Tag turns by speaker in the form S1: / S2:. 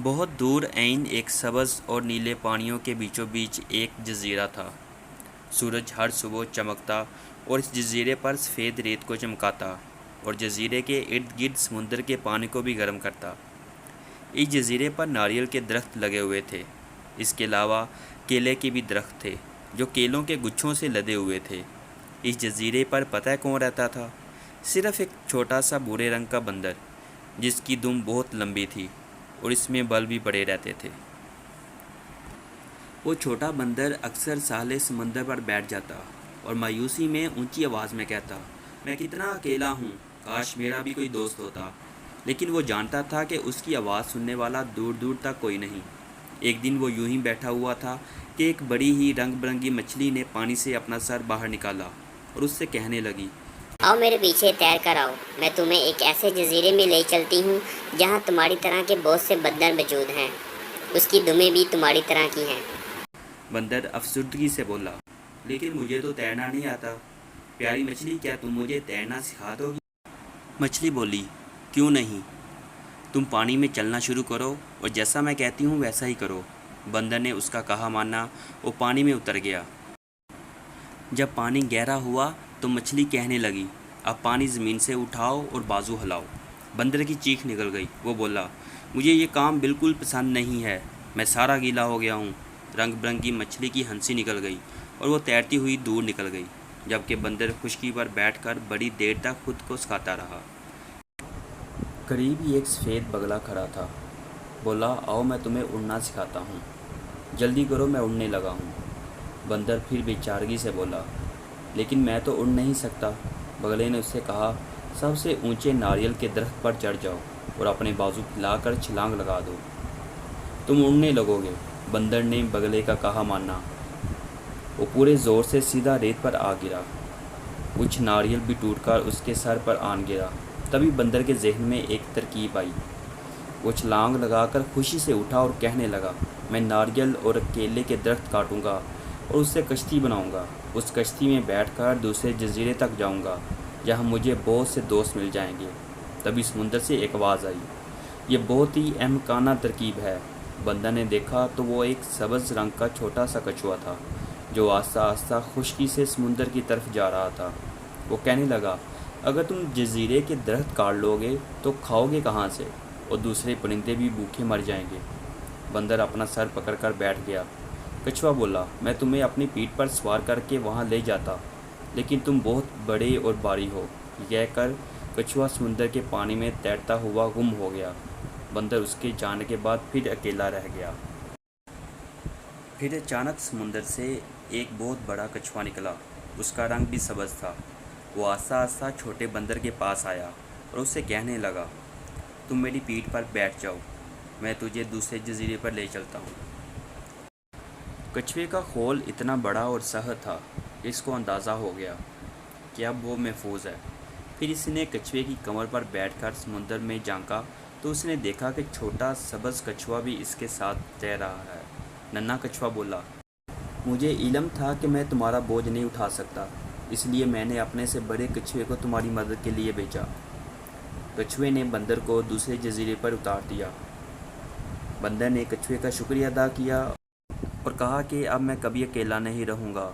S1: بہت دور عین ایک سبز اور نیلے پانیوں کے بیچوں بیچ ایک جزیرہ تھا۔ سورج ہر صبح چمکتا اور اس جزیرے پر سفید ریت کو چمکاتا اور جزیرے کے ارد گرد سمندر کے پانی کو بھی گرم کرتا۔ اس جزیرے پر ناریل کے درخت لگے ہوئے تھے۔ اس کے علاوہ کیلے کے بھی درخت تھے جو کیلوں کے گچھوں سے لدے ہوئے تھے۔ اس جزیرے پر پتہ کون رہتا تھا؟ صرف ایک چھوٹا سا بھورے رنگ کا بندر جس کی دم بہت لمبی تھی اور اس میں بل بھی پڑے رہتے تھے۔ وہ چھوٹا بندر اکثر ساحل سمندر پر بیٹھ جاتا اور مایوسی میں اونچی آواز میں کہتا، میں کتنا اکیلا ہوں، کاش میرا بھی کوئی دوست ہوتا۔ لیکن وہ جانتا تھا کہ اس کی آواز سننے والا دور دور تک کوئی نہیں۔ ایک دن وہ یوں ہی بیٹھا ہوا تھا کہ ایک بڑی ہی رنگ برنگی مچھلی نے پانی سے اپنا سر باہر نکالا اور اس سے کہنے لگی،
S2: آؤ میرے پیچھے تیر کر آؤ، میں تمہیں ایک ایسے جزیرے میں لے چلتی ہوں جہاں تمہاری طرح کے بہت سے بندر موجود ہیں، اس کی دمیں بھی تمہاری طرح کی ہیں۔
S1: بندر افسردگی سے بولا، لیکن مجھے تو تیرنا نہیں آتا، پیاری مچھلی کیا تم مجھے تیرنا سکھا دو گی؟ مچھلی بولی، کیوں نہیں، تم پانی میں چلنا شروع کرو اور جیسا میں کہتی ہوں ویسا ہی کرو۔ بندر نے اس کا کہا مانا، وہ پانی میں اتر گیا۔ جب پانی گہرا ہوا تو مچھلی کہنے لگی، اب پانی زمین سے اٹھاؤ اور بازو ہلاؤ۔ بندر کی چیخ نکل گئی، وہ بولا، مجھے یہ کام بالکل پسند نہیں ہے، میں سارا گیلا ہو گیا ہوں۔ رنگ برنگی مچھلی کی ہنسی نکل گئی اور وہ تیرتی ہوئی دور نکل گئی، جبکہ بندر خشکی پر بیٹھ کر بڑی دیر تک خود کو سکھاتا رہا۔ قریب ہی ایک سفید بگلا کھڑا تھا، بولا، آؤ میں تمہیں اڑنا سکھاتا ہوں، جلدی کرو میں اڑنے لگا ہوں۔ بندر پھر بے چارگی سے بولا، لیکن میں تو اڑ نہیں سکتا۔ بگلے نے اس سے کہا، سب سے اونچے ناریل کے درخت پر چڑھ جاؤ اور اپنے بازو پھیلا کر چھلانگ لگا دو، تم اڑنے لگو گے۔ بندر نے بگلے کا کہا مانا، وہ پورے زور سے سیدھا ریت پر آ گرا، کچھ ناریل بھی ٹوٹ کر اس کے سر پر آن گرا۔ تبھی بندر کے ذہن میں ایک ترکیب آئی، وہ چھلانگ لگا کر خوشی سے اٹھا اور کہنے لگا، میں ناریل اور کیلے کے درخت کاٹوں گا اور اس سے کشتی بناؤں گا، اس کشتی میں بیٹھ کر دوسرے جزیرے تک جاؤں گا جہاں مجھے بہت سے دوست مل جائیں گے۔ تبھی سمندر سے ایک آواز آئی، یہ بہت ہی احمقانہ ترکیب ہے۔ بندر نے دیکھا تو وہ ایک سبز رنگ کا چھوٹا سا کچھوا تھا جو آہستہ آہستہ خشکی سے سمندر کی طرف جا رہا تھا۔ وہ کہنے لگا، اگر تم جزیرے کے درخت کاٹ لو گے تو کھاؤ گے کہاں سے، اور دوسرے پرندے بھی بھوکے مر جائیں گے۔ بندر اپنا سر پکڑ کر بیٹھ گیا۔ کچھوا بولا، میں تمہیں اپنی پیٹھ پر سوار کر کے وہاں لے جاتا، لیکن تم بہت بڑے اور بھاری ہو۔ یہ کہہ کر کچھوا سمندر کے پانی میں تیرتا ہوا گم ہو گیا۔ بندر اس کے جانے کے بعد پھر اکیلا رہ گیا۔ پھر اچانک سمندر سے ایک بہت بڑا کچھوا نکلا، اس کا رنگ بھی سبز تھا۔ وہ آہستہ آہستہ چھوٹے بندر کے پاس آیا اور اس سے کہنے لگا، تم میری پیٹھ پر بیٹھ جاؤ، میں تجھے دوسرے جزیرے پر لے چلتا ہوں۔ کچھوے کا خول اتنا بڑا اور سخت تھا کہ اس کو اندازہ ہو گیا کہ اب وہ محفوظ ہے۔ پھر اس نے کچھوے کی کمر پر بیٹھ کر سمندر میں جھانکا تو اس نے دیکھا کہ چھوٹا سبز کچھوا بھی اس کے ساتھ تیر رہا ہے۔ ننھا کچھوا بولا، مجھے علم تھا کہ میں تمہارا بوجھ نہیں اٹھا سکتا، اس لیے میں نے اپنے سے بڑے کچھوے کو تمہاری مدد کے لیے بھیجا۔ کچھوے نے بندر کو دوسرے جزیرے پر اتار دیا۔ بندر نے کچھوے کا شکریہ ادا کیا اور کہا کہ اب میں کبھی اکیلا نہیں رہوں گا۔